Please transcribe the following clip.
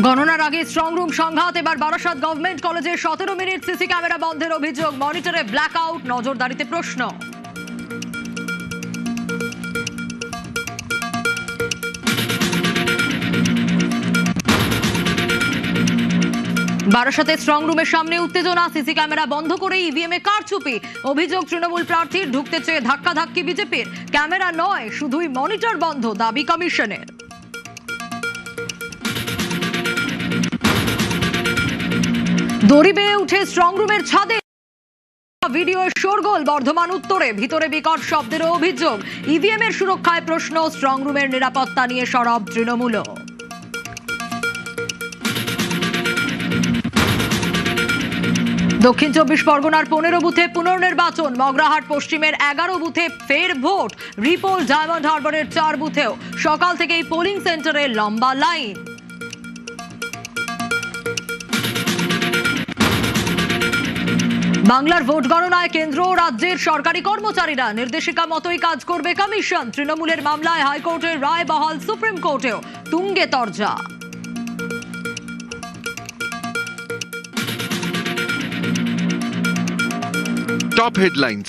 গণনার আগে strong room সংঘাত। এবার বারাসাত গভর্নমেন্ট কলেজে 17 মিনিট সিসি ক্যামেরা বন্ধের অভিযোগ, মনিটরে ব্ল্যাকআউট, নজরদারিতে প্রশ্ন। বারাসাতে স্ট্রং রুমের সামনে উত্তেজনা, সিসি ক্যামেরা বন্ধ করে ইভিএম এ কারচুপি। অভিযোগ তৃণমূল প্রার্থীর ঢুকতে চেয়ে ধাক্কাধাক্কি বিজেপির। ক্যামেরা নয়, শুধুই মনিটর বন্ধ, দাবি কমিশনের। দড়ি বেয়ে উঠে স্ট্রং রুমের ছাদে ভিডিও শোরগোল। বর্ধমান উত্তরে ভিতরে বিকট শব্দের অভিযোগ। ইভিএম এর সুরক্ষায় প্রশ্ন, স্ট্রং রুমের নিরাপত্তা নিয়ে সরব তৃণমূল। দক্ষিণ 24 পরগনার 15 বুথে পুনর্নির্বাচন। মগরাহাট পশ্চিমের 11 বুথে ফের ভোট। রিপোল ডায়মন্ড হারবারের 4 বুথেও সকাল থেকেই পোলিং সেন্টারে লম্বা লাইন। বাংলার ভোট গণনায় কেন্দ্র ও রাজ্যের সরকারি কর্মচারীরা নির্দেশিকা মতোই কাজ করবে কমিশন। তৃণমূলের মামলায় হাইকোর্টের রায় বহাল, সুপ্রিম কোর্টেও তুঙ্গে তরজা। Top headlines.